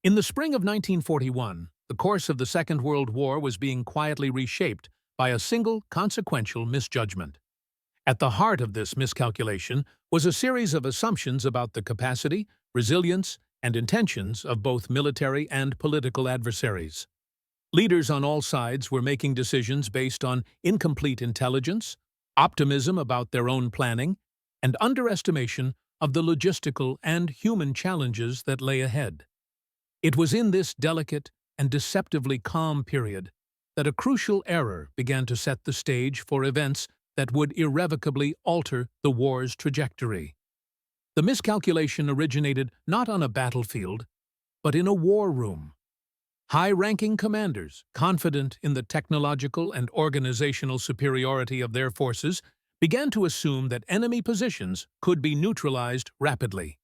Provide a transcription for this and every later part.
In the spring of 1941, the course of the Second World War was being quietly reshaped by a single consequential misjudgment. At the heart of this miscalculation was a series of assumptions about the capacity, resilience, and intentions of both military and political adversaries. Leaders on all sides were making decisions based on incomplete intelligence, optimism about their own planning, and underestimation of the logistical and human challenges that lay ahead. It was in this delicate and deceptively calm period that a crucial error began to set the stage for events that would irrevocably alter the war's trajectory. The miscalculation originated not on a battlefield, but in a war room. High-ranking commanders, confident in the technological and organizational superiority of their forces, began to assume that enemy positions could be neutralized rapidly.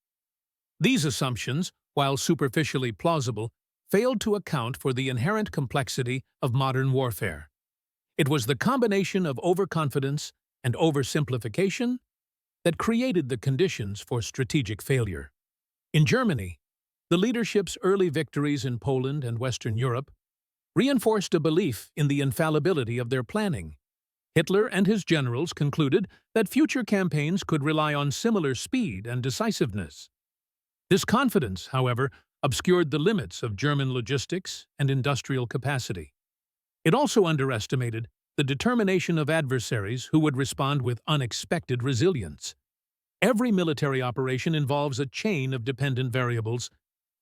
These assumptions, while superficially plausible, failed to account for the inherent complexity of modern warfare. It was the combination of overconfidence and oversimplification that created the conditions for strategic failure. In Germany, the leadership's early victories in Poland and Western Europe reinforced a belief in the infallibility of their planning. Hitler and his generals concluded that future campaigns could rely on similar speed and decisiveness. This confidence, however, obscured the limits of German logistics and industrial capacity. It also underestimated the determination of adversaries who would respond with unexpected resilience. Every military operation involves a chain of dependent variables,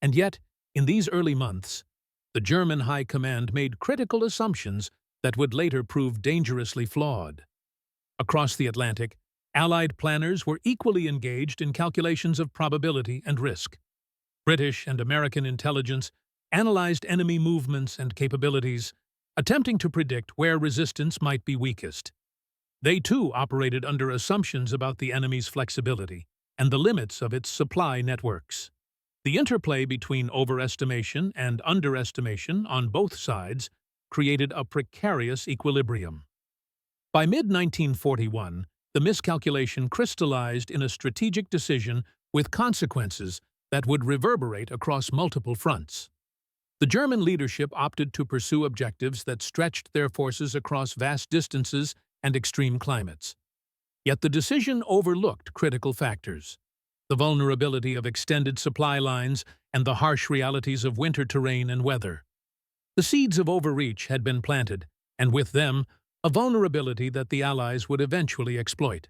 and yet, in these early months, the German High Command made critical assumptions that would later prove dangerously flawed. Across the Atlantic, Allied planners were equally engaged in calculations of probability and risk. British and American intelligence analyzed enemy movements and capabilities, attempting to predict where resistance might be weakest. They too operated under assumptions about the enemy's flexibility and the limits of its supply networks. The interplay between overestimation and underestimation on both sides created a precarious equilibrium. By mid-1941, the miscalculation crystallized in a strategic decision with consequences that would reverberate across multiple fronts. The German leadership opted to pursue objectives that stretched their forces across vast distances and extreme climates. Yet the decision overlooked critical factors: the vulnerability of extended supply lines and the harsh realities of winter terrain and weather. The seeds of overreach had been planted, and with them, a vulnerability that the Allies would eventually exploit.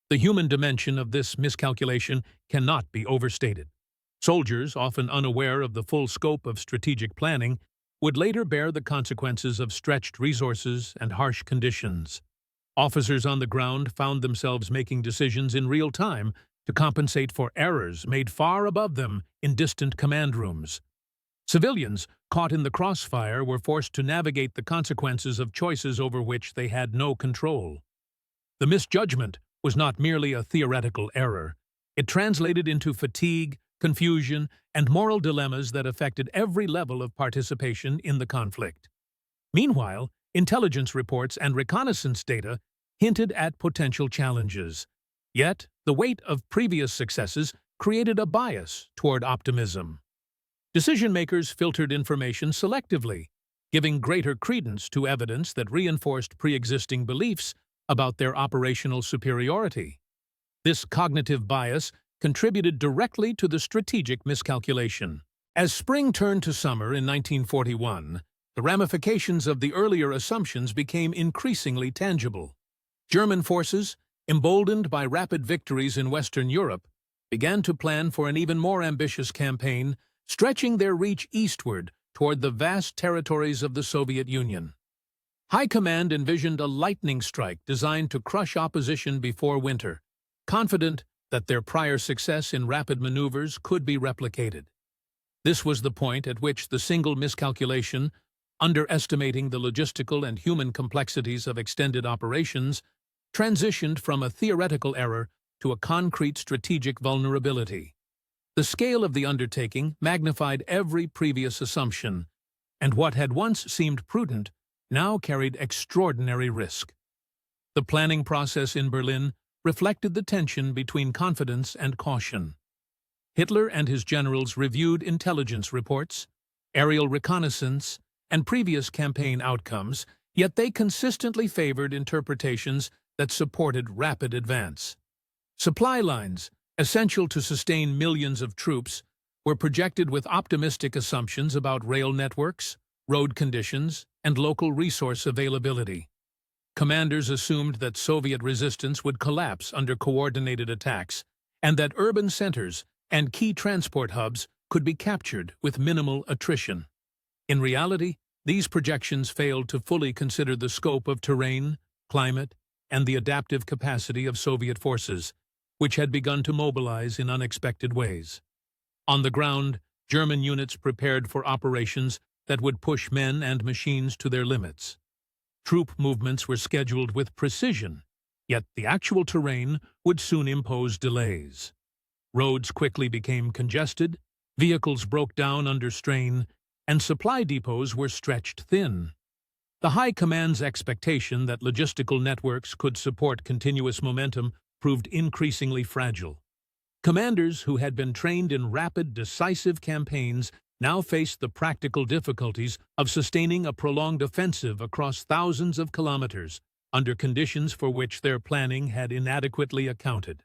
The human dimension of this miscalculation cannot be overstated. Soldiers, often unaware of the full scope of strategic planning, would later bear the consequences of stretched resources and harsh conditions. Officers on the ground found themselves making decisions in real time to compensate for errors made far above them in distant command rooms. Civilians, caught in the crossfire, were forced to navigate the consequences of choices over which they had no control. The misjudgment was not merely a theoretical error. It translated into fatigue, confusion, and moral dilemmas that affected every level of participation in the conflict. Meanwhile, intelligence reports and reconnaissance data hinted at potential challenges. Yet, the weight of previous successes created a bias toward optimism. Decision-makers filtered information selectively, giving greater credence to evidence that reinforced pre-existing beliefs about their operational superiority. This cognitive bias contributed directly to the strategic miscalculation. As spring turned to summer in 1941, the ramifications of the earlier assumptions became increasingly tangible. German forces, emboldened by rapid victories in Western Europe, began to plan for an even more ambitious campaign, stretching their reach eastward toward the vast territories of the Soviet Union. High Command envisioned a lightning strike designed to crush opposition before winter, confident that their prior success in rapid maneuvers could be replicated. This was the point at which the single miscalculation, underestimating the logistical and human complexities of extended operations, transitioned from a theoretical error to a concrete strategic vulnerability. The scale of the undertaking magnified every previous assumption, and what had once seemed prudent now carried extraordinary risk. The planning process in Berlin reflected the tension between confidence and caution. Hitler and his generals reviewed intelligence reports, aerial reconnaissance, and previous campaign outcomes, yet they consistently favored interpretations that supported rapid advance. Supply lines, essential to sustain millions of troops, were projected with optimistic assumptions about rail networks, road conditions, and local resource availability. Commanders assumed that Soviet resistance would collapse under coordinated attacks, and that urban centers and key transport hubs could be captured with minimal attrition. In reality, these projections failed to fully consider the scope of terrain, climate, and the adaptive capacity of Soviet forces, which had begun to mobilize in unexpected ways. On the ground, German units prepared for operations that would push men and machines to their limits. Troop movements were scheduled with precision, yet the actual terrain would soon impose delays. Roads quickly became congested, vehicles broke down under strain, and supply depots were stretched thin. The High Command's expectation that logistical networks could support continuous momentum proved increasingly fragile. Commanders who had been trained in rapid, decisive campaigns now faced the practical difficulties of sustaining a prolonged offensive across thousands of kilometers under conditions for which their planning had inadequately accounted.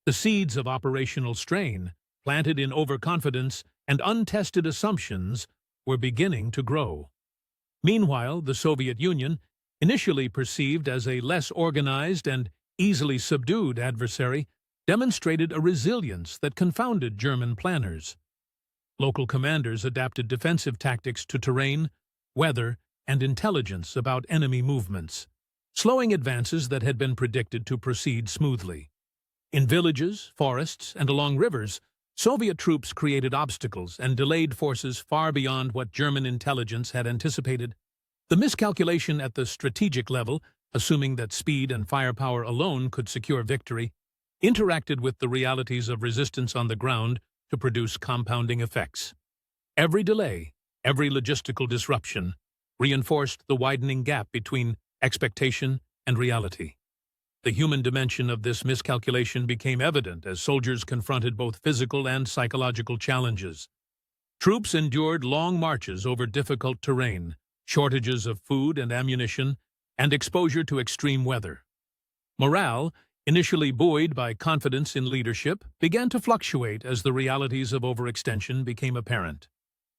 The seeds of operational strain, planted in overconfidence and untested assumptions, were beginning to grow. Meanwhile, the Soviet Union, initially perceived as a less organized and easily subdued adversary, demonstrated a resilience that confounded German planners. Local commanders adapted defensive tactics to terrain, weather, and intelligence about enemy movements, slowing advances that had been predicted to proceed smoothly. In villages, forests, and along rivers, Soviet troops created obstacles and delayed forces far beyond what German intelligence had anticipated. The miscalculation at the strategic level, assuming that speed and firepower alone could secure victory, interacted with the realities of resistance on the ground to produce compounding effects. Every delay, every logistical disruption, reinforced the widening gap between expectation and reality. The human dimension of this miscalculation became evident as soldiers confronted both physical and psychological challenges. Troops endured long marches over difficult terrain, shortages of food and ammunition, and exposure to extreme weather. Morale, initially buoyed by confidence in leadership, began to fluctuate as the realities of overextension became apparent.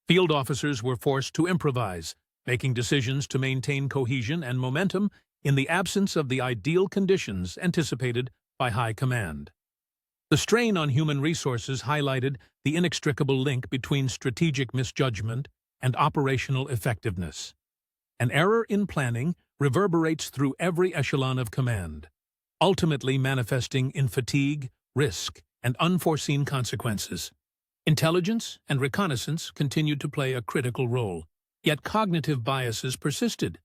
Field officers were forced to improvise, making decisions to maintain cohesion and momentum in the absence of the ideal conditions anticipated by High Command. The strain on human resources highlighted the inextricable link between strategic misjudgment and operational effectiveness. An error in planning reverberates through every echelon of command, ultimately manifesting in fatigue, risk, and unforeseen consequences. Intelligence and reconnaissance continued to play a critical role, yet cognitive biases persisted.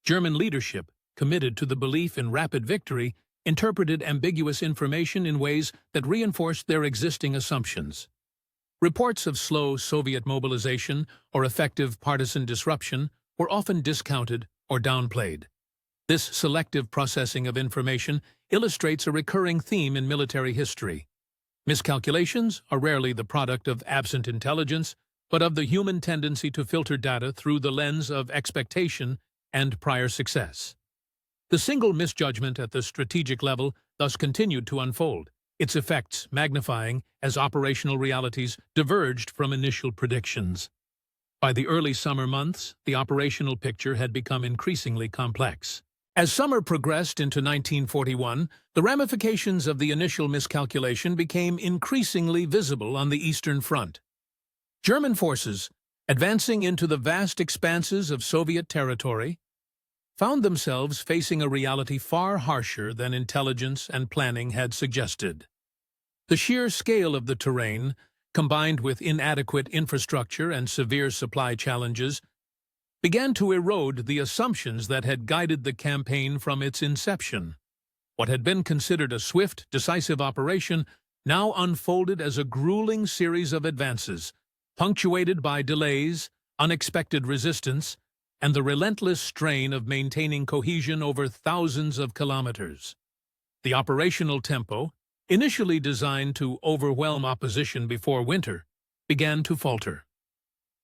German leadership, committed to the belief in rapid victory, interpreted ambiguous information in ways that reinforced their existing assumptions. Reports of slow Soviet mobilization or effective partisan disruption were often discounted or downplayed. This selective processing of information illustrates a recurring theme in military history. Miscalculations are rarely the product of absent intelligence, but of the human tendency to filter data through the lens of expectation and prior success. The single misjudgment at the strategic level thus continued to unfold, its effects magnifying as operational realities diverged from initial predictions. By the early summer months, the operational picture had become increasingly complex. As summer progressed into 1941, the ramifications of the initial miscalculation became increasingly visible on the Eastern Front. German forces, advancing into the vast expanses of Soviet territory, found themselves facing a reality far harsher than intelligence and planning had suggested. The sheer scale of the terrain, combined with inadequate infrastructure and severe supply challenges, began to erode the assumptions that had guided the campaign from its inception. What had been considered a swift, decisive operation now unfolded as a grueling series of advances, punctuated by delays, unexpected resistance, and the relentless strain of maintaining cohesion over thousands of kilometers. The operational tempo, initially designed to overwhelm opposition before winter, began to falter.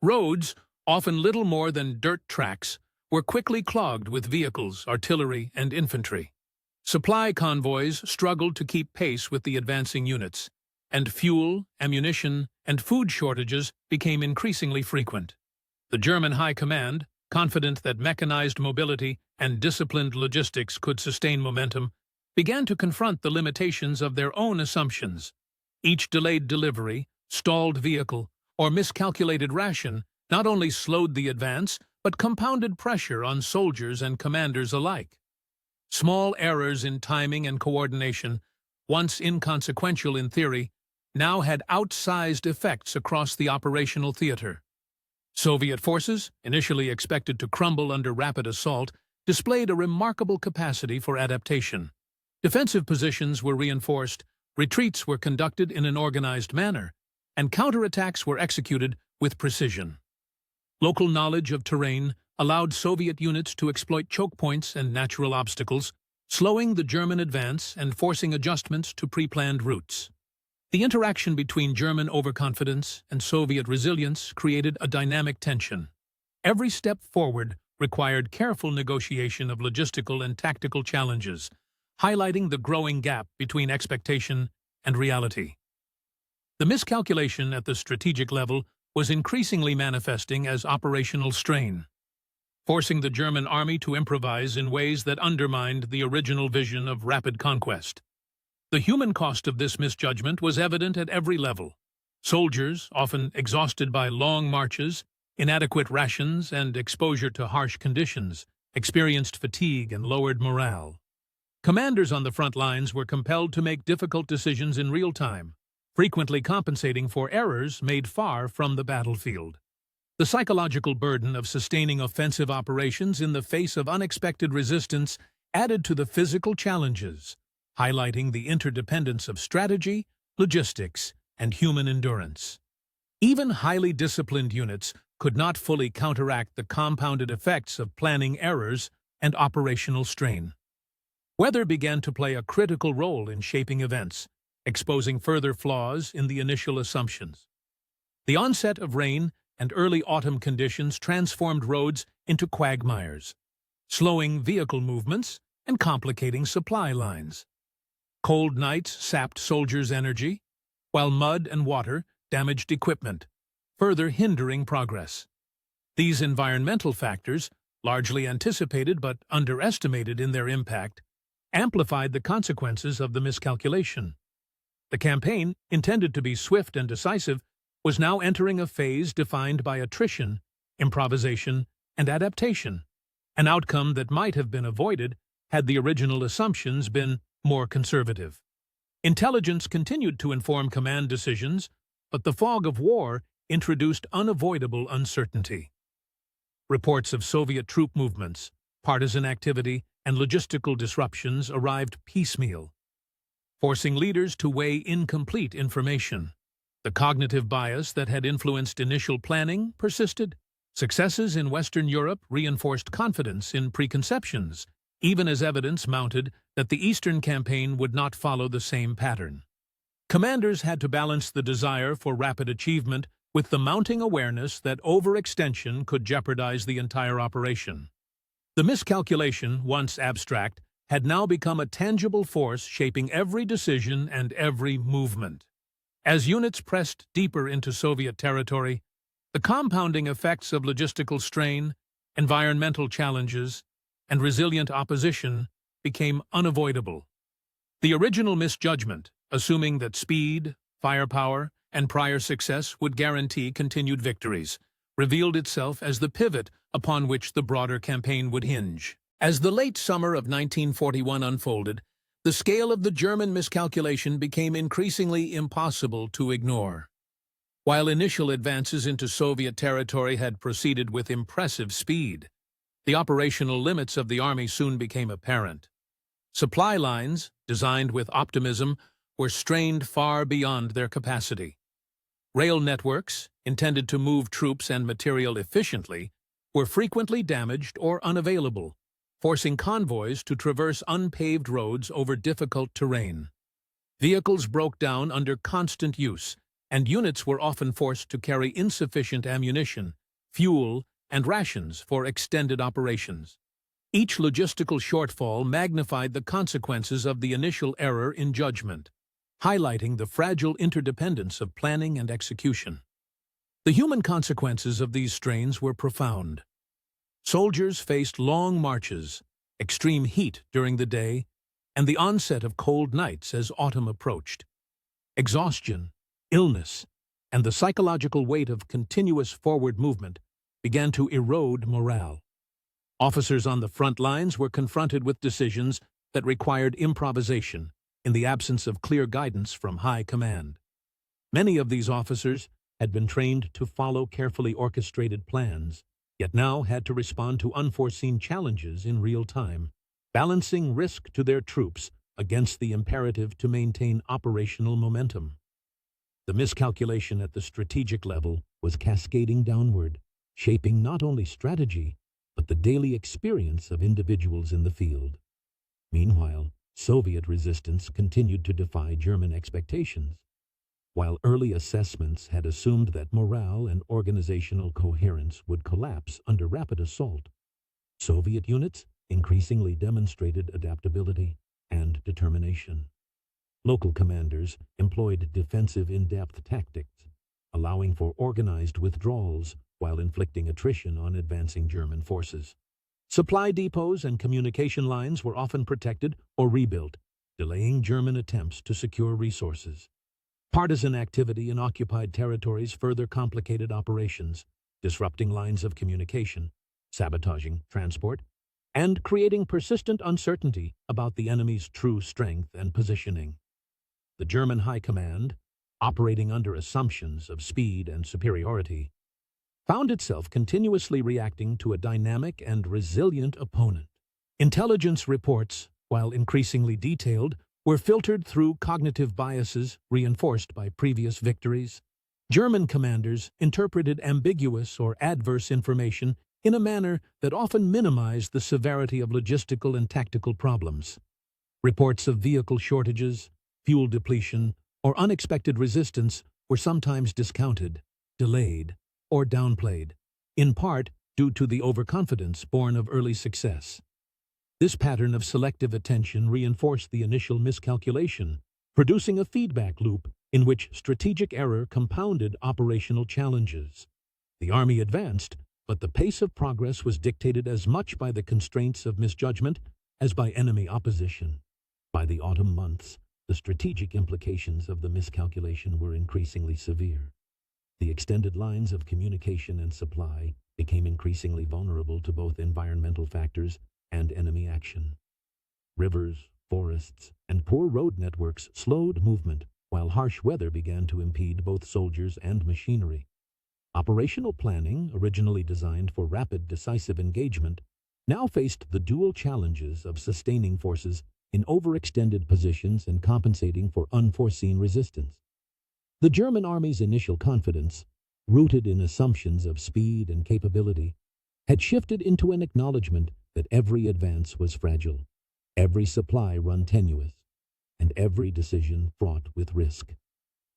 Roads, often little more than dirt tracks, were quickly clogged with vehicles, artillery, and infantry. Supply convoys struggled to keep pace with the advancing units, and fuel, ammunition, and food shortages became increasingly frequent. The German High Command, confident that mechanized mobility and disciplined logistics could sustain momentum, began to confront the limitations of their own assumptions. Each delayed delivery, stalled vehicle, or miscalculated ration not only slowed the advance, but compounded pressure on soldiers and commanders alike. Small errors in timing and coordination, once inconsequential in theory, now had outsized effects across the operational theater. Soviet forces, initially expected to crumble under rapid assault, displayed a remarkable capacity for adaptation. Defensive positions were reinforced, retreats were conducted in an organized manner, and counterattacks were executed with precision. Local knowledge of terrain allowed Soviet units to exploit choke points and natural obstacles, slowing the German advance and forcing adjustments to pre-planned routes. The interaction between German overconfidence and Soviet resilience created a dynamic tension. Every step forward required careful negotiation of logistical and tactical challenges, highlighting the growing gap between expectation and reality. The miscalculation at the strategic level was increasingly manifesting as operational strain, forcing the German army to improvise in ways that undermined the original vision of rapid conquest. The human cost of this misjudgment was evident at every level. Soldiers, often exhausted by long marches, inadequate rations, and exposure to harsh conditions, experienced fatigue and lowered morale. Commanders on the front lines were compelled to make difficult decisions in real time, frequently compensating for errors made far from the battlefield. The psychological burden of sustaining offensive operations in the face of unexpected resistance added to the physical challenges, highlighting the interdependence of strategy, logistics, and human endurance. Even highly disciplined units could not fully counteract the compounded effects of planning errors and operational strain. Weather began to play a critical role in shaping events, exposing further flaws in the initial assumptions. The onset of rain and early autumn conditions transformed roads into quagmires, slowing vehicle movements and complicating supply lines. Cold nights sapped soldiers' energy, while mud and water damaged equipment, further hindering progress. These environmental factors, largely anticipated but underestimated in their impact, amplified the consequences of the miscalculation. The campaign, intended to be swift and decisive, was now entering a phase defined by attrition, improvisation, and adaptation, an outcome that might have been avoided had the original assumptions been more conservative. Intelligence continued to inform command decisions, but the fog of war introduced unavoidable uncertainty. Reports of Soviet troop movements, partisan activity, and logistical disruptions arrived piecemeal, forcing leaders to weigh incomplete information. The cognitive bias that had influenced initial planning persisted. Successes in Western Europe reinforced confidence in preconceptions, even as evidence mounted that the Eastern campaign would not follow the same pattern. Commanders had to balance the desire for rapid achievement with the mounting awareness that overextension could jeopardize the entire operation. The miscalculation, once abstract, had now become a tangible force shaping every decision and every movement. As units pressed deeper into Soviet territory, the compounding effects of logistical strain, environmental challenges, and resilient opposition became unavoidable. The original misjudgment, assuming that speed, firepower, and prior success would guarantee continued victories, revealed itself as the pivot upon which the broader campaign would hinge. As the late summer of 1941 unfolded, the scale of the German miscalculation became increasingly impossible to ignore. While initial advances into Soviet territory had proceeded with impressive speed, the operational limits of the army soon became apparent. Supply lines, designed with optimism, were strained far beyond their capacity. Rail networks, intended to move troops and material efficiently, were frequently damaged or unavailable, forcing convoys to traverse unpaved roads over difficult terrain. Vehicles broke down under constant use, and units were often forced to carry insufficient ammunition, fuel, and rations for extended operations. Each logistical shortfall magnified the consequences of the initial error in judgment, highlighting the fragile interdependence of planning and execution. The human consequences of these strains were profound. Soldiers faced long marches, extreme heat during the day, and the onset of cold nights as autumn approached. Exhaustion, illness, and the psychological weight of continuous forward movement began to erode morale. Officers on the front lines were confronted with decisions that required improvisation in the absence of clear guidance from high command. Many of these officers had been trained to follow carefully orchestrated plans, yet now had to respond to unforeseen challenges in real time, balancing risk to their troops against the imperative to maintain operational momentum. The miscalculation at the strategic level was cascading downward, shaping not only strategy, but the daily experience of individuals in the field. Meanwhile, Soviet resistance continued to defy German expectations. While early assessments had assumed that morale and organizational coherence would collapse under rapid assault, Soviet units increasingly demonstrated adaptability and determination. Local commanders employed defensive in-depth tactics, allowing for organized withdrawals while inflicting attrition on advancing German forces. Supply depots and communication lines were often protected or rebuilt, delaying German attempts to secure resources. Partisan activity in occupied territories further complicated operations, disrupting lines of communication, sabotaging transport, and creating persistent uncertainty about the enemy's true strength and positioning. The German High Command, operating under assumptions of speed and superiority, found itself continuously reacting to a dynamic and resilient opponent. Intelligence reports, while increasingly detailed, were filtered through cognitive biases reinforced by previous victories. German commanders interpreted ambiguous or adverse information in a manner that often minimized the severity of logistical and tactical problems. Reports of vehicle shortages, fuel depletion, or unexpected resistance were sometimes discounted, delayed, or downplayed, in part due to the overconfidence born of early success. This pattern of selective attention reinforced the initial miscalculation, producing a feedback loop in which strategic error compounded operational challenges. The army advanced, but the pace of progress was dictated as much by the constraints of misjudgment as by enemy opposition. By the autumn months, the strategic implications of the miscalculation were increasingly severe. The extended lines of communication and supply became increasingly vulnerable to both environmental factors and enemy action. Rivers, forests, and poor road networks slowed movement, while harsh weather began to impede both soldiers and machinery. Operational planning, originally designed for rapid, decisive engagement, now faced the dual challenges of sustaining forces in overextended positions and compensating for unforeseen resistance. The German army's initial confidence, rooted in assumptions of speed and capability, had shifted into an acknowledgement that every advance was fragile, every supply run tenuous, and every decision fraught with risk.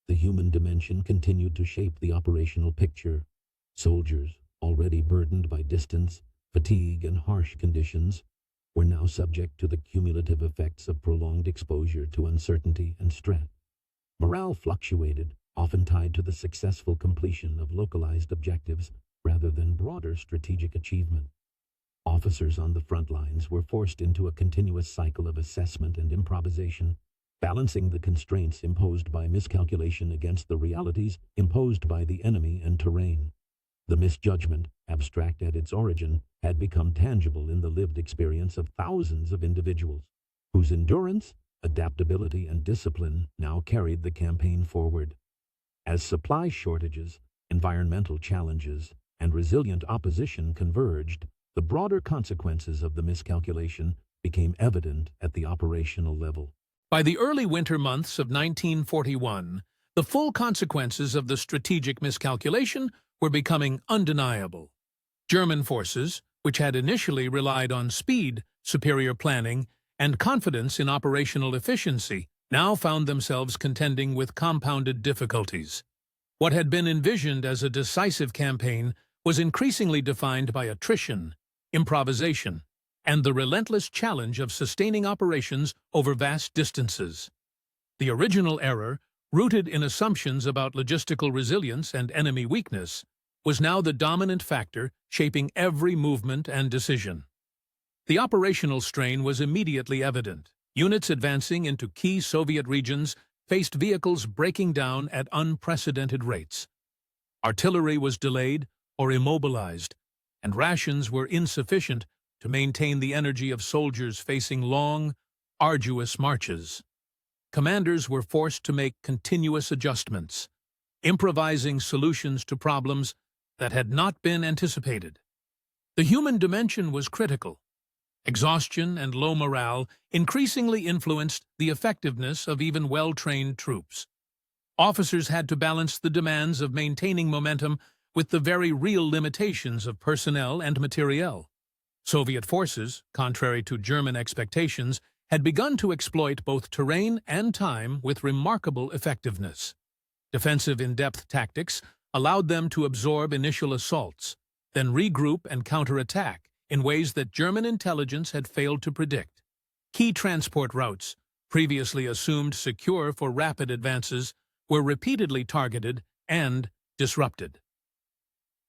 The human dimension continued to shape the operational picture. Soldiers, already burdened by distance, fatigue, and harsh conditions, were now subject to the cumulative effects of prolonged exposure to uncertainty and stress. Morale fluctuated, often tied to the successful completion of localized objectives rather than broader strategic achievement. Officers on the front lines were forced into a continuous cycle of assessment and improvisation, balancing the constraints imposed by miscalculation against the realities imposed by the enemy and terrain. The misjudgment, abstract at its origin, had become tangible in the lived experience of thousands of individuals, whose endurance, adaptability, and discipline now carried the campaign forward. As supply shortages, environmental challenges, and resilient opposition converged, the broader consequences of the miscalculation became evident at the operational level. By the early winter months of 1941, the full consequences of the strategic miscalculation were becoming undeniable. German forces, which had initially relied on speed, superior planning, and confidence in operational efficiency, now found themselves contending with compounded difficulties. What had been envisioned as a decisive campaign was increasingly defined by attrition, improvisation, and the relentless challenge of sustaining operations over vast distances. The original error, rooted in assumptions about logistical resilience and enemy weakness, was now the dominant factor shaping every movement and decision. The operational strain was immediately evident. Units advancing into key Soviet regions faced vehicles breaking down at unprecedented rates. Artillery was delayed or immobilized, and rations were insufficient to maintain the energy of soldiers facing long, arduous marches. Commanders were forced to make continuous adjustments, improvising solutions to problems that had not been anticipated. The human dimension was critical. Exhaustion and low morale increasingly influenced the effectiveness of even well-trained troops. Officers had to balance the demands of maintaining momentum with the very real limitations of personnel and materiel. Soviet forces, contrary to German expectations, had begun to exploit both terrain and time with remarkable effectiveness. Defensive in-depth tactics allowed them to absorb initial assaults, then regroup and counterattack in ways that German intelligence had failed to predict. Key transport routes, previously assumed secure for rapid advances, were repeatedly targeted and disrupted.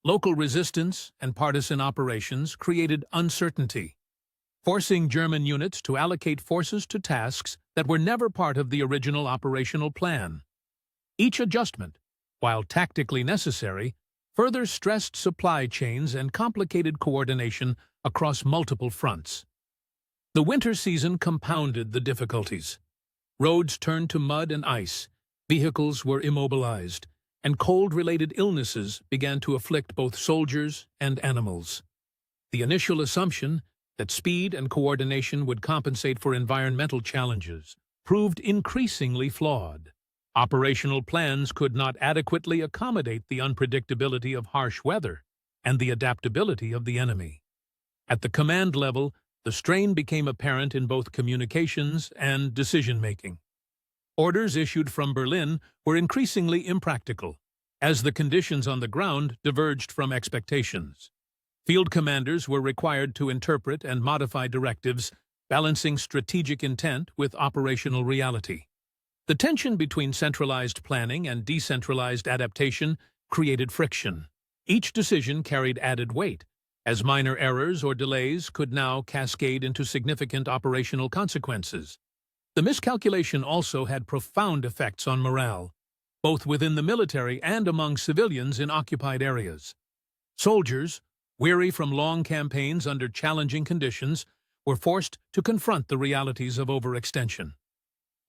Local resistance and partisan operations created uncertainty, forcing German units to allocate forces to tasks that were never part of the original operational plan. Each adjustment, while tactically necessary, further stressed supply chains and complicated coordination across multiple fronts. The winter season compounded the difficulties. Roads turned to mud and ice, vehicles were immobilized, and cold-related illnesses began to afflict both soldiers and animals. The initial assumption that speed and coordination would compensate for environmental challenges proved increasingly flawed. Operational plans could not adequately accommodate the unpredictability of harsh weather and the adaptability of the enemy. At the command level, the strain became apparent in both communications and decision-making. Orders issued from Berlin were increasingly impractical, as the conditions on the ground diverged from expectations. Field commanders were required to interpret and modify directives, balancing strategic intent with operational reality. The tension between centralized planning and decentralized adaptation created friction. Each decision carried added weight, as minor errors or delays could now cascade into significant operational consequences. The miscalculation also had profound effects on morale, both within the military and among civilians in occupied areas. Soldiers, weary from long campaigns under challenging conditions, were forced to confront the realities of overextension.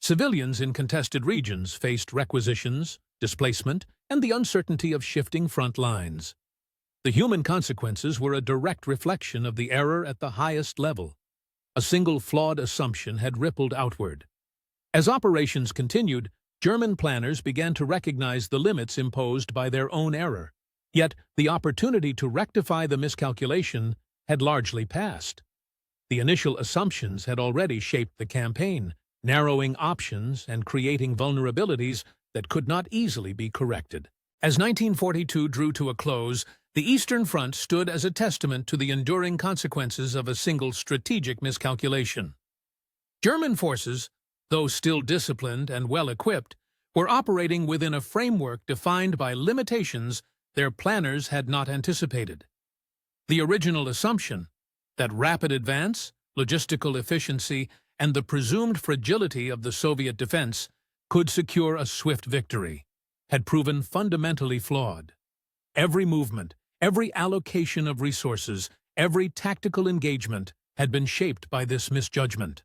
Civilians in contested regions faced requisitions, displacement, and the uncertainty of shifting front lines. The human consequences were a direct reflection of the error at the highest level. A single flawed assumption had rippled outward. As operations continued, German planners began to recognize the limits imposed by their own error. Yet the opportunity to rectify the miscalculation had largely passed. The initial assumptions had already shaped the campaign, narrowing options and creating vulnerabilities that could not easily be corrected. As 1942 drew to a close, the Eastern Front stood as a testament to the enduring consequences of a single strategic miscalculation. German forces, though still disciplined and well-equipped, were operating within a framework defined by limitations their planners had not anticipated. The original assumption that rapid advance, logistical efficiency, and the presumed fragility of the Soviet defense could secure a swift victory had proven fundamentally flawed. Every movement, every allocation of resources, every tactical engagement had been shaped by this misjudgment.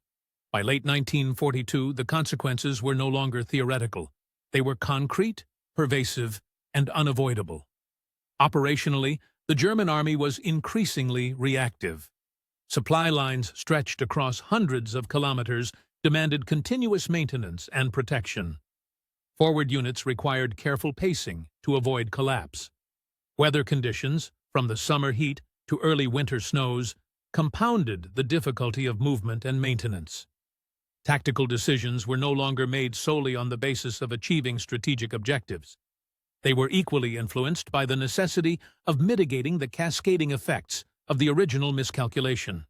By late 1942, the consequences were no longer theoretical. They were concrete, pervasive, and unavoidable. Operationally, the German army was increasingly reactive. Supply lines stretched across hundreds of kilometers demanded continuous maintenance and protection. Forward units required careful pacing to avoid collapse. Weather conditions, from the summer heat to early winter snows, compounded the difficulty of movement and maintenance. Tactical decisions were no longer made solely on the basis of achieving strategic objectives. They were equally influenced by the necessity of mitigating the cascading effects of the original miscalculation.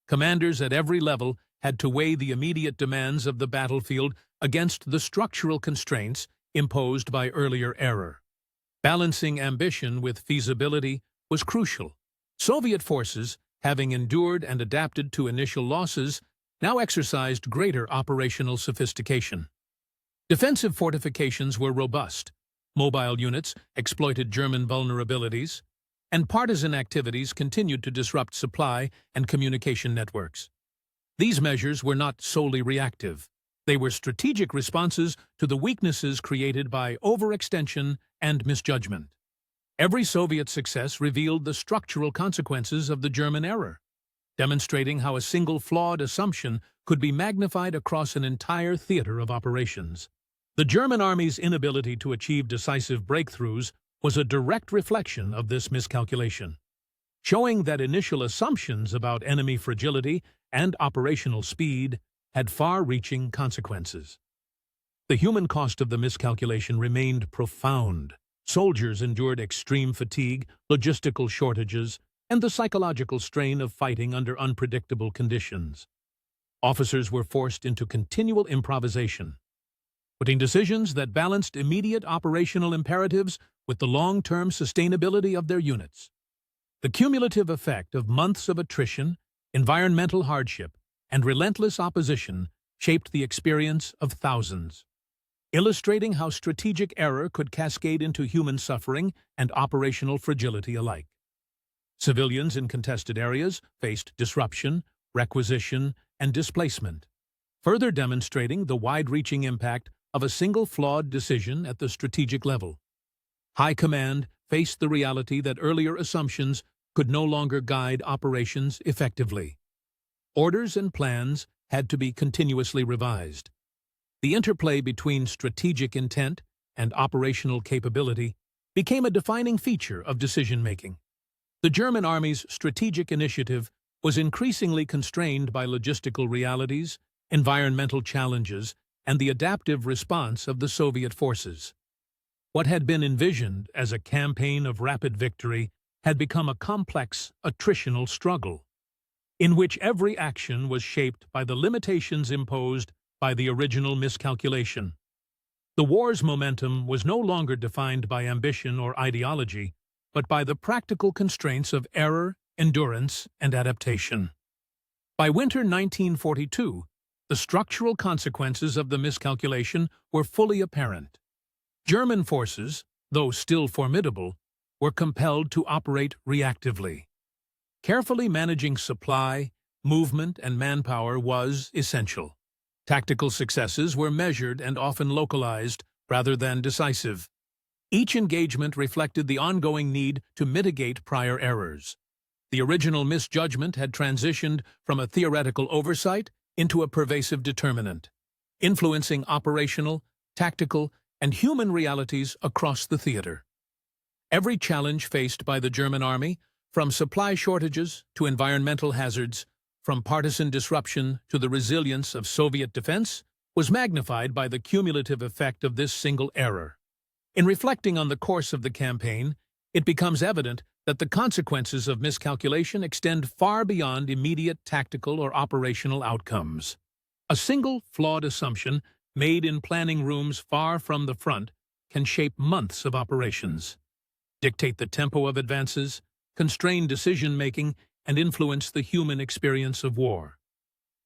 Commanders at every level had to weigh the immediate demands of the battlefield against the structural constraints imposed by earlier error. Balancing ambition with feasibility was crucial. Soviet forces, having endured and adapted to initial losses, now exercised greater operational sophistication. Defensive fortifications were robust, mobile units exploited German vulnerabilities, and partisan activities continued to disrupt supply and communication networks. These measures were not solely reactive. They were strategic responses to the weaknesses created by overextension and misjudgment. Every Soviet success revealed the structural consequences of the German error, demonstrating how a single flawed assumption could be magnified across an entire theater of operations. The German army's inability to achieve decisive breakthroughs was a direct reflection of this miscalculation, showing that initial assumptions about enemy fragility and operational speed had far-reaching consequences. The human cost of the miscalculation remained profound. Soldiers endured extreme fatigue, logistical shortages, and the psychological strain of fighting under unpredictable conditions. Officers were forced into continual improvisation, putting decisions that balanced immediate operational imperatives with the long-term sustainability of their units. The cumulative effect of months of attrition, environmental hardship, and relentless opposition shaped the experience of thousands, illustrating how strategic error could cascade into human suffering and operational fragility alike. Civilians in contested areas faced disruption, requisition, and displacement, further demonstrating the wide-reaching impact of a single flawed decision at the strategic level. High command faced the reality that earlier assumptions could no longer guide operations effectively. Orders and plans had to be continuously revised. The interplay between strategic intent and operational capability became a defining feature of decision-making. The German army's strategic initiative was increasingly constrained by logistical realities, environmental challenges, and the adaptive response of the Soviet forces. What had been envisioned as a campaign of rapid victory had become a complex, attritional struggle, in which every action was shaped by the limitations imposed by the original miscalculation. The war's momentum was no longer defined by ambition or ideology, but by the practical constraints of error, endurance, and adaptation. By winter 1942, the structural consequences of the miscalculation were fully apparent. German forces, though still formidable, were compelled to operate reactively. Carefully managing supply, movement, and manpower was essential. Tactical successes were measured and often localized rather than decisive. Each engagement reflected the ongoing need to mitigate prior errors. The original misjudgment had transitioned from a theoretical oversight into a pervasive determinant, influencing operational, tactical, and human realities across the theater. Every challenge faced by the German army, from supply shortages to environmental hazards, from partisan disruption to the resilience of Soviet defense, was magnified by the cumulative effect of this single error. In reflecting on the course of the campaign, it becomes evident that the consequences of miscalculation extend far beyond immediate tactical or operational outcomes. A single flawed assumption made in planning rooms far from the front can shape months of operations, dictate the tempo of advances, constrain decision-making, and influence the human experience of war.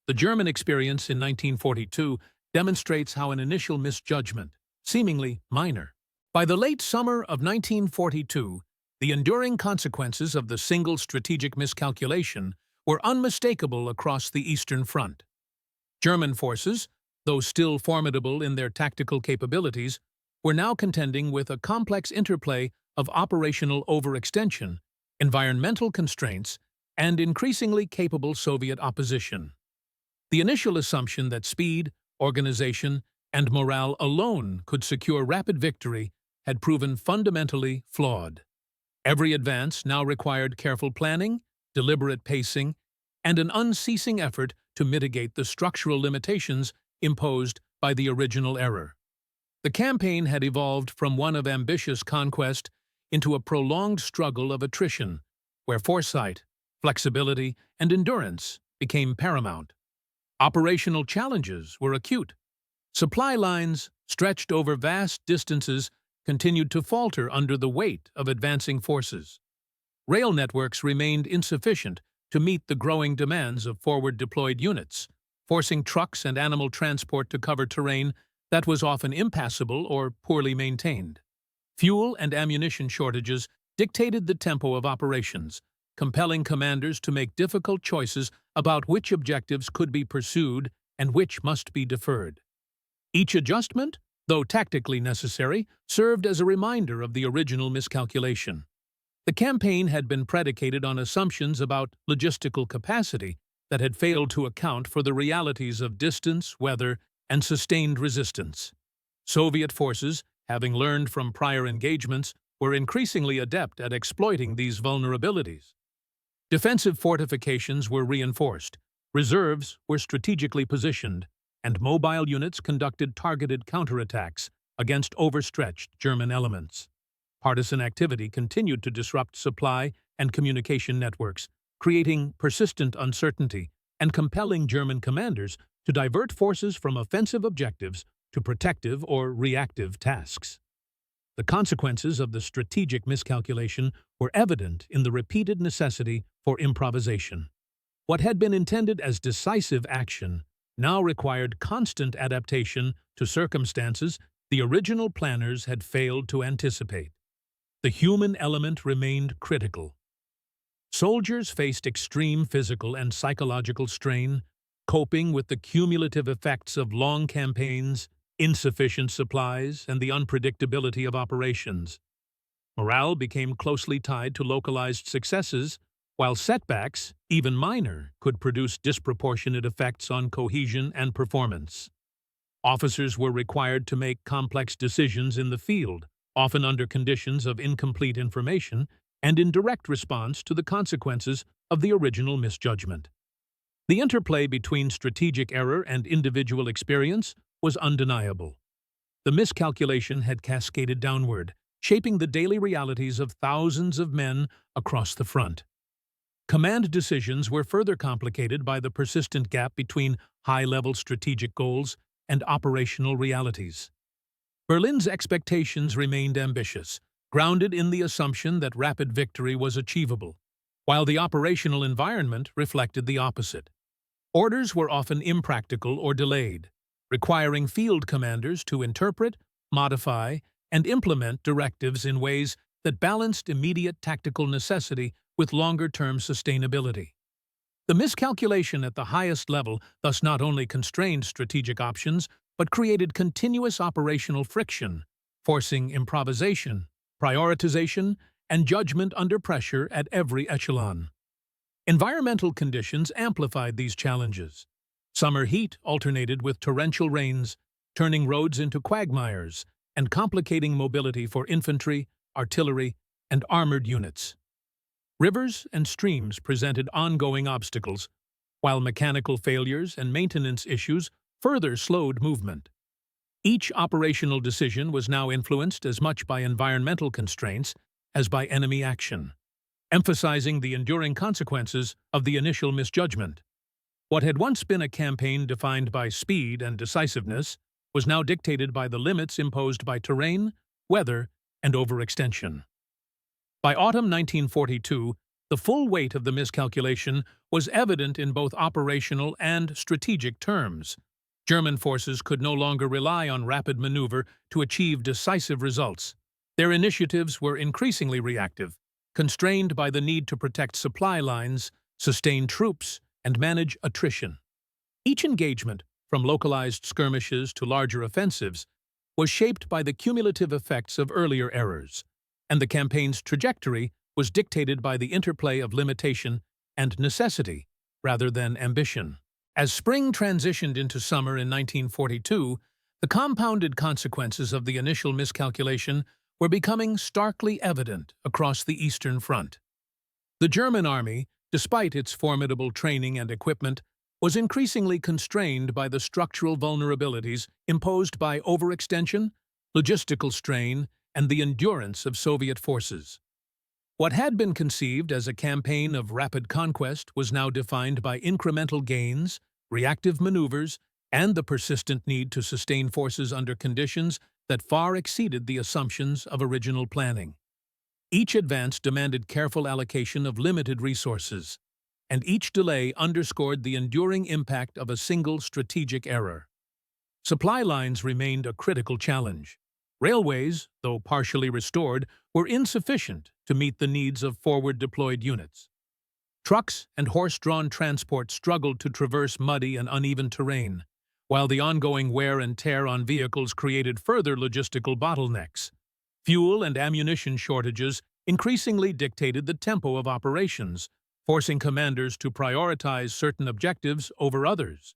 The German experience in 1942 demonstrates how an initial misjudgment, seemingly minor. By the late summer of 1942, the enduring consequences of the single strategic miscalculation were unmistakable across the Eastern Front. German forces, though still formidable in their tactical capabilities, were now contending with a complex interplay of operational overextension, environmental constraints, and increasingly capable Soviet opposition. The initial assumption that speed, organization, and morale alone could secure rapid victory had proven fundamentally flawed. Every advance now required careful planning, deliberate pacing, and an unceasing effort to mitigate the structural limitations imposed by the original error. The campaign had evolved from one of ambitious conquest into a prolonged struggle of attrition, where foresight, flexibility, and endurance became paramount. Operational challenges were acute. Supply lines, stretched over vast distances, continued to falter under the weight of advancing forces. Rail networks remained insufficient to meet the growing demands of forward-deployed units, forcing trucks and animal transport to cover terrain that was often impassable or poorly maintained. Fuel and ammunition shortages dictated the tempo of operations, compelling commanders to make difficult choices about which objectives could be pursued and which must be deferred. Each adjustment, though tactically necessary, served as a reminder of the original miscalculation. The campaign had been predicated on assumptions about logistical capacity that had failed to account for the realities of distance, weather, and sustained resistance. Soviet forces, having learned from prior engagements, were increasingly adept at exploiting these vulnerabilities. Defensive fortifications were reinforced, reserves were strategically positioned, and mobile units conducted targeted counterattacks against overstretched German elements. Partisan activity continued to disrupt supply and communication networks, creating persistent uncertainty and compelling German commanders to divert forces from offensive objectives to protective or reactive tasks. The consequences of the strategic miscalculation were evident in the repeated necessity for improvisation. What had been intended as decisive action now required constant adaptation to circumstances the original planners had failed to anticipate. The human element remained critical. Soldiers faced extreme physical and psychological strain, coping with the cumulative effects of long campaigns, insufficient supplies, and the unpredictability of operations. Morale became closely tied to localized successes, while setbacks, even minor, could produce disproportionate effects on cohesion and performance. Officers were required to make complex decisions in the field, often under conditions of incomplete information and in direct response to the consequences of the original misjudgment. The interplay between strategic error and individual experience was undeniable. The miscalculation had cascaded downward, shaping the daily realities of thousands of men across the front. Command decisions were further complicated by the persistent gap between high-level strategic goals and operational realities. Berlin's expectations remained ambitious, grounded in the assumption that rapid victory was achievable, while the operational environment reflected the opposite. Orders were often impractical or delayed, requiring field commanders to interpret, modify, and implement directives in ways that balanced immediate tactical necessity with longer-term sustainability. The miscalculation at the highest level thus not only constrained strategic options, but created continuous operational friction, forcing improvisation, prioritization, and judgment under pressure at every echelon. Environmental conditions amplified these challenges. Summer heat alternated with torrential rains, turning roads into quagmires and complicating mobility for infantry, artillery, and armored units. Rivers and streams presented ongoing obstacles, while mechanical failures and maintenance issues further slowed movement. Each operational decision was now influenced as much by environmental constraints as by enemy action, emphasizing the enduring consequences of the initial misjudgment. What had once been a campaign defined by speed and decisiveness was now dictated by the limits imposed by terrain, weather, and overextension. By autumn 1942, the full weight of the miscalculation was evident in both operational and strategic terms. German forces could no longer rely on rapid maneuver to achieve decisive results. Their initiatives were increasingly reactive, constrained by the need to protect supply lines, sustain troops, and manage attrition. Each engagement, from localized skirmishes to larger offensives, was shaped by the cumulative effects of earlier errors, and the campaign's trajectory was dictated by the interplay of limitation and necessity, rather than ambition. As spring transitioned into summer in 1942, the compounded consequences of the initial miscalculation were becoming starkly evident across the Eastern Front. The German army, despite its formidable training and equipment, was increasingly constrained by the structural vulnerabilities imposed by overextension, logistical strain, and the endurance of Soviet forces. What had been conceived as a campaign of rapid conquest was now defined by incremental gains, reactive maneuvers, and the persistent need to sustain forces under conditions that far exceeded the assumptions of original planning. Each advance demanded careful allocation of limited resources, and each delay underscored the enduring impact of a single strategic error. Supply lines remained a critical challenge. Railways, though partially restored, were insufficient to meet the needs of forward-deployed units. Trucks and horse-drawn transport struggled to traverse muddy and uneven terrain, while the ongoing wear and tear on vehicles created further logistical bottlenecks. Fuel and ammunition shortages increasingly dictated the tempo of operations, forcing commanders to prioritize certain objectives over others.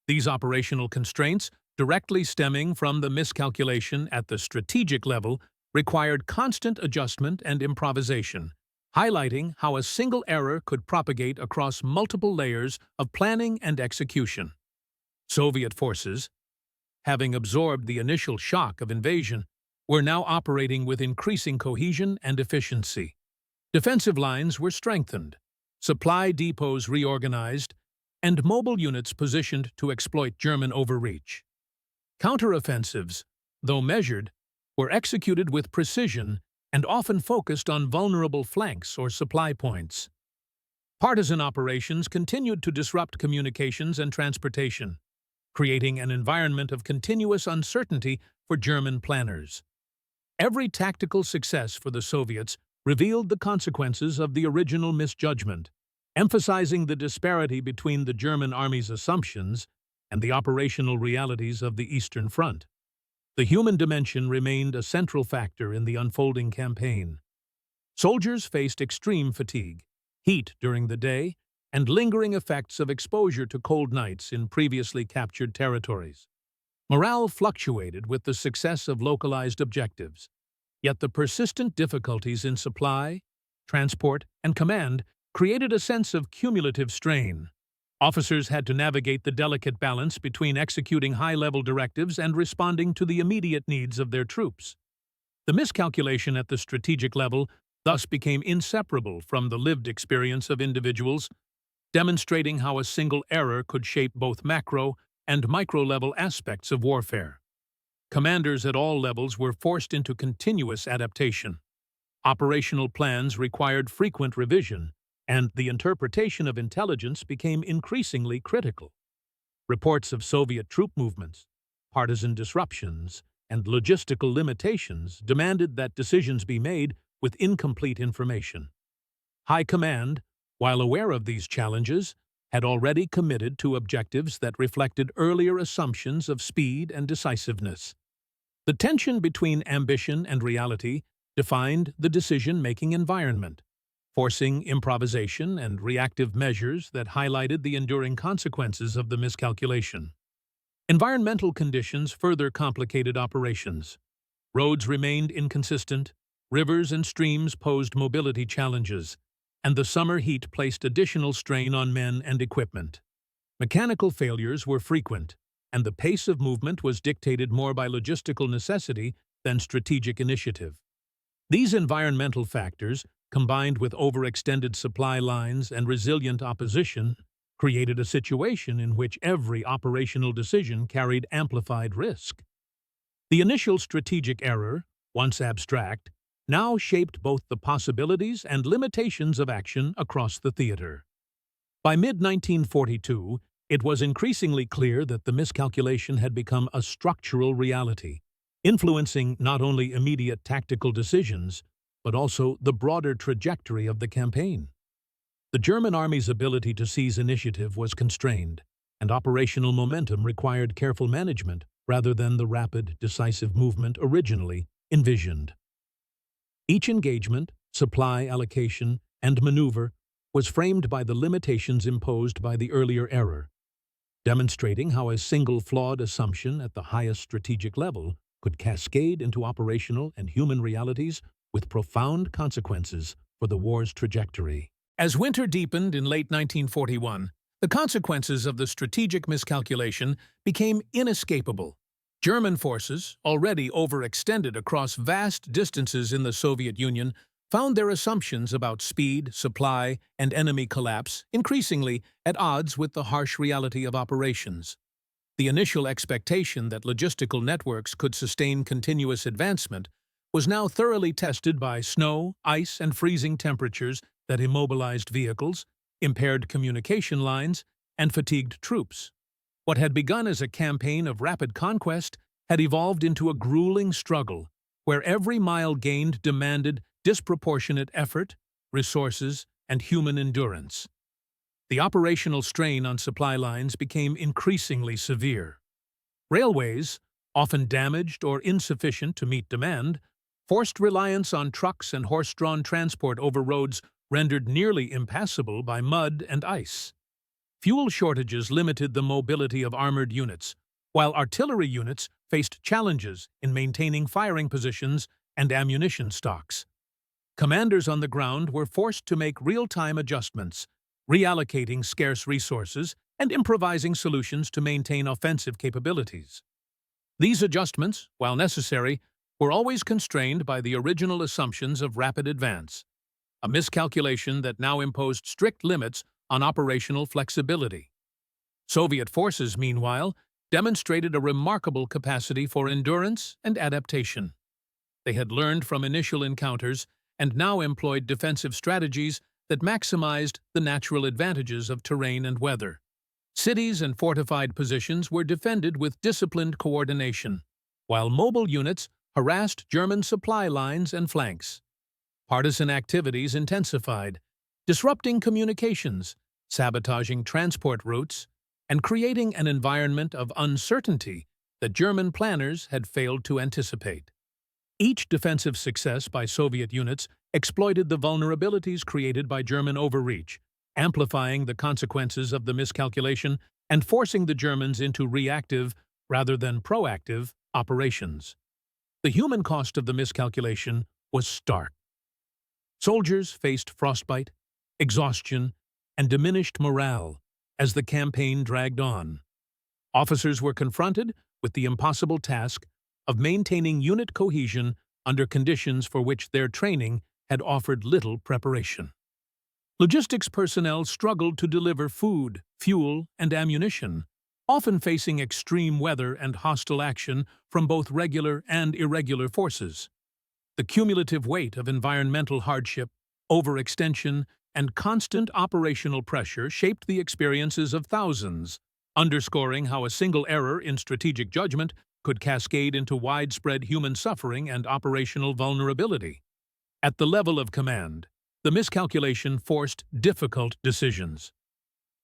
These operational constraints, directly stemming from the miscalculation at the strategic level, required constant adjustment and improvisation, highlighting how a single error could propagate across multiple layers of planning and execution. Soviet forces, having absorbed the initial shock of invasion, were now operating with increasing cohesion and efficiency. Defensive lines were strengthened, supply depots reorganized, and mobile units positioned to exploit German overreach. Counteroffensives, though measured, were executed with precision and often focused on vulnerable flanks or supply points. Partisan operations continued to disrupt communications and transportation, creating an environment of continuous uncertainty for German planners. Every tactical success for the Soviets revealed the consequences of the original misjudgment, emphasizing the disparity between the German army's assumptions and the operational realities of the Eastern Front. The human dimension remained a central factor in the unfolding campaign. Soldiers faced extreme fatigue, heat during the day, and lingering effects of exposure to cold nights in previously captured territories. Morale fluctuated with the success of localized objectives, yet the persistent difficulties in supply, transport, and command created a sense of cumulative strain. Officers had to navigate the delicate balance between executing high-level directives and responding to the immediate needs of their troops. The miscalculation at the strategic level thus became inseparable from the lived experience of individuals, demonstrating how a single error could shape both macro and micro-level aspects of warfare. Commanders at all levels were forced into continuous adaptation. Operational plans required frequent revision, and the interpretation of intelligence became increasingly critical. Reports of Soviet troop movements, partisan disruptions, and logistical limitations demanded that decisions be made with incomplete information. High command, while aware of these challenges, had already committed to objectives that reflected earlier assumptions of speed and decisiveness. The tension between ambition and reality defined the decision-making environment, forcing improvisation and reactive measures that highlighted the enduring consequences of the miscalculation. Environmental conditions further complicated operations. Roads remained inconsistent, rivers and streams posed mobility challenges, and the summer heat placed additional strain on men and equipment. Mechanical failures were frequent, and the pace of movement was dictated more by logistical necessity than strategic initiative. These environmental factors, combined with overextended supply lines and resilient opposition, created a situation in which every operational decision carried amplified risk. The initial strategic error, once abstract, now shaped both the possibilities and limitations of action across the theater. By mid-1942, it was increasingly clear that the miscalculation had become a structural reality, influencing not only immediate tactical decisions, but also the broader trajectory of the campaign. The German army's ability to seize initiative was constrained, and operational momentum required careful management rather than the rapid, decisive movement originally envisioned. Each engagement, supply allocation, and maneuver was framed by the limitations imposed by the earlier error, demonstrating how a single flawed assumption at the highest strategic level could cascade into operational and human realities with profound consequences for the war's trajectory. As winter deepened in late 1941, The consequences of the strategic miscalculation became inescapable. German forces, already overextended across vast distances in the Soviet Union, found their assumptions about speed, supply, and enemy collapse increasingly at odds with the harsh reality of operations. The initial expectation that logistical networks could sustain continuous advancement was now thoroughly tested by snow, ice, and freezing temperatures that immobilized vehicles, impaired communication lines, and fatigued troops. What had begun as a campaign of rapid conquest had evolved into a grueling struggle, where every mile gained demanded disproportionate effort, resources, and human endurance. The operational strain on supply lines became increasingly severe. Railways, often damaged or insufficient to meet demand, forced reliance on trucks and horse-drawn transport over roads rendered nearly impassable by mud and ice. Fuel shortages limited the mobility of armored units, while artillery units faced challenges in maintaining firing positions and ammunition stocks. Commanders on the ground were forced to make real-time adjustments, reallocating scarce resources and improvising solutions to maintain offensive capabilities. These adjustments, while necessary, were always constrained by the original assumptions of rapid advance, a miscalculation that now imposed strict limits on operational flexibility. Soviet forces, meanwhile, demonstrated a remarkable capacity for endurance and adaptation. They had learned from initial encounters and now employed defensive strategies that maximized the natural advantages of terrain and weather. Cities and fortified positions were defended with disciplined coordination, while mobile units harassed German supply lines and flanks. Partisan activities intensified, disrupting communications, sabotaging transport routes, and creating an environment of uncertainty that German planners had failed to anticipate. Each defensive success by Soviet units exploited the vulnerabilities created by German overreach, amplifying the consequences of the miscalculation and forcing the Germans into reactive, rather than proactive, operations. The human cost of the miscalculation was stark. Soldiers faced frostbite, exhaustion, and diminished morale as the campaign dragged on. Officers were confronted with the impossible task of maintaining unit cohesion under conditions for which their training had offered little preparation. Logistics personnel struggled to deliver food, fuel, and ammunition, often facing extreme weather and hostile action from both regular and irregular forces. The cumulative weight of environmental hardship, overextension, and constant operational pressure shaped the experiences of thousands, underscoring how a single error in strategic judgment could cascade into widespread human suffering and operational vulnerability. At the level of command, the miscalculation forced difficult decisions.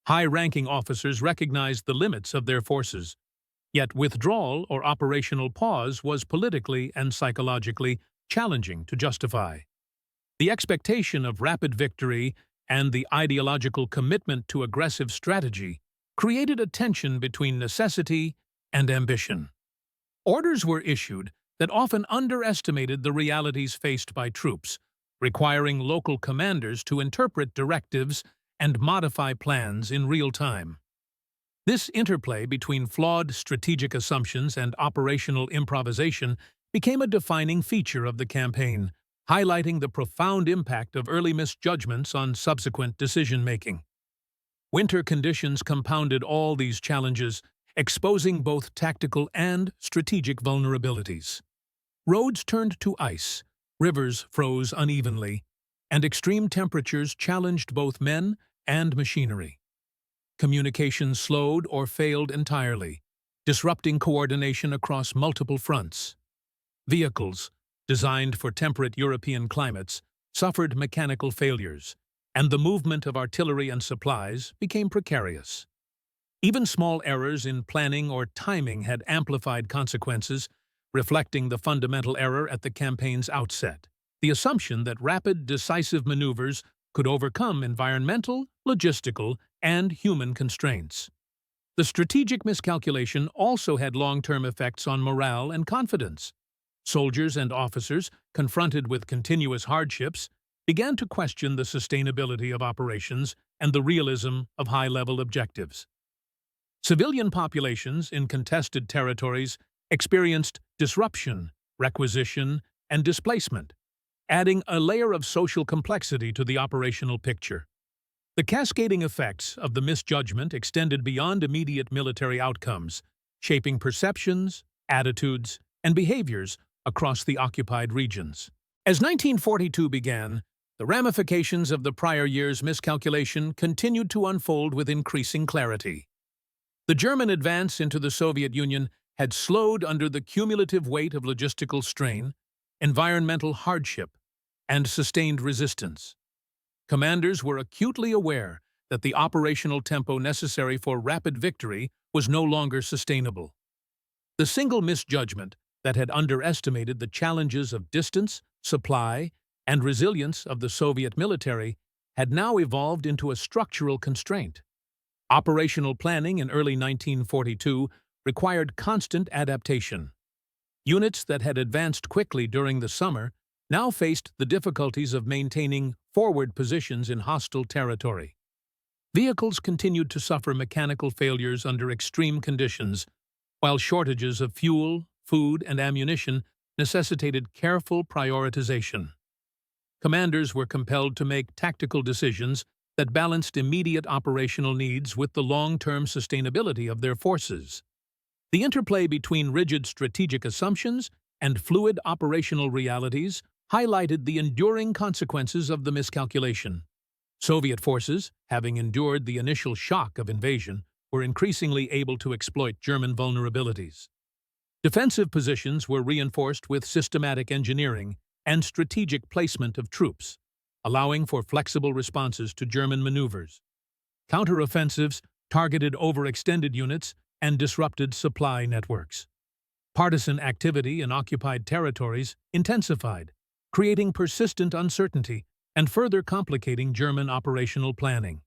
High-ranking officers recognized the limits of their forces, yet withdrawal or operational pause was politically and psychologically challenging to justify. The expectation of rapid victory and the ideological commitment to aggressive strategy created a tension between necessity and ambition. Orders were issued that often underestimated the realities faced by troops, requiring local commanders to interpret directives and modify plans in real time. This interplay between flawed strategic assumptions and operational improvisation became a defining feature of the campaign, highlighting the profound impact of early misjudgments on subsequent decision-making. Winter conditions compounded all these challenges, exposing both tactical and strategic vulnerabilities. Roads turned to ice, rivers froze unevenly, and extreme temperatures challenged both men and machinery. Communications slowed or failed entirely, disrupting coordination across multiple fronts. Vehicles, designed for temperate European climates, suffered mechanical failures, and the movement of artillery and supplies became precarious. Even small errors in planning or timing had amplified consequences, reflecting the fundamental error at the campaign's outset, the assumption that rapid, decisive maneuvers could overcome environmental, logistical, and human constraints. The strategic miscalculation also had long-term effects on morale and confidence. Soldiers and officers, confronted with continuous hardships, began to question the sustainability of operations and the realism of high-level objectives. Civilian populations in contested territories experienced disruption, requisition, and displacement, adding a layer of social complexity to the operational picture. The cascading effects of the misjudgment extended beyond immediate military outcomes, shaping perceptions, attitudes, and behaviors across the occupied regions. As 1942 began, the ramifications of the prior year's miscalculation continued to unfold with increasing clarity. The German advance into the Soviet Union had slowed under the cumulative weight of logistical strain, environmental hardship, and sustained resistance. Commanders were acutely aware that the operational tempo necessary for rapid victory was no longer sustainable. The single misjudgment that had underestimated the challenges of distance, supply, and resilience of the Soviet military had now evolved into a structural constraint. Operational planning in early 1942 required constant adaptation. Units that had advanced quickly during the summer now faced the difficulties of maintaining forward positions in hostile territory. Vehicles continued to suffer mechanical failures under extreme conditions, while shortages of fuel, food, and ammunition necessitated careful prioritization. Commanders were compelled to make tactical decisions that balanced immediate operational needs with the long-term sustainability of their forces. The interplay between rigid strategic assumptions and fluid operational realities highlighted the enduring consequences of the miscalculation. Soviet forces, having endured the initial shock of invasion, were increasingly able to exploit German vulnerabilities. Defensive positions were reinforced with systematic engineering and strategic placement of troops, allowing for flexible responses to German maneuvers. Counteroffensives targeted overextended units and disrupted supply networks. Partisan activity in occupied territories intensified, creating persistent uncertainty and further complicating German operational planning.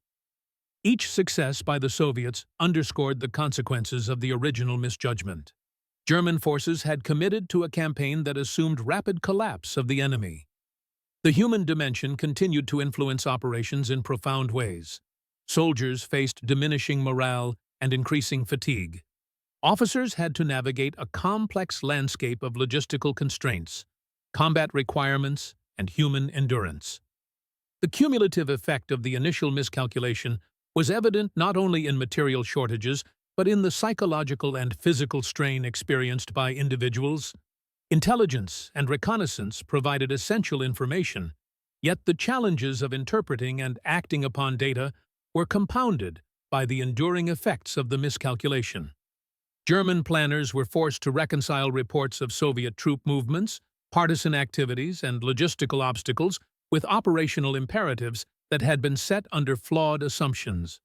Each success by the Soviets underscored the consequences of the original misjudgment. German forces had committed to a campaign that assumed rapid collapse of the enemy. The human dimension continued to influence operations in profound ways. Soldiers faced diminishing morale and increasing fatigue. Officers had to navigate a complex landscape of logistical constraints, combat requirements, and human endurance. The cumulative effect of the initial miscalculation was evident not only in material shortages, but in the psychological and physical strain experienced by individuals. Intelligence and reconnaissance provided essential information, yet the challenges of interpreting and acting upon data were compounded by the enduring effects of the miscalculation. German planners were forced to reconcile reports of Soviet troop movements, partisan activities, and logistical obstacles with operational imperatives that had been set under flawed assumptions.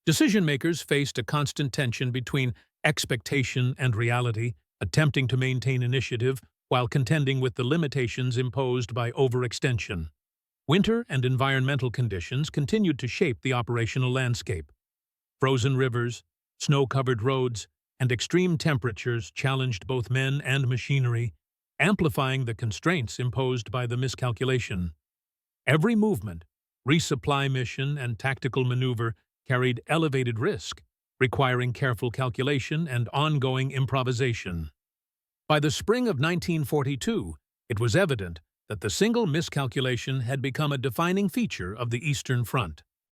Decision-makers faced a constant tension between expectation and reality, attempting to maintain initiative while contending with the limitations imposed by overextension. Winter and environmental conditions continued to shape the operational landscape. Frozen rivers, snow-covered roads, and extreme temperatures challenged both men and machinery, amplifying the constraints imposed by the miscalculation. Every movement, resupply mission, and tactical maneuver carried elevated risk, requiring careful calculation and ongoing improvisation. By the spring of 1942, it was evident that the single miscalculation had become a defining feature of the Eastern Front.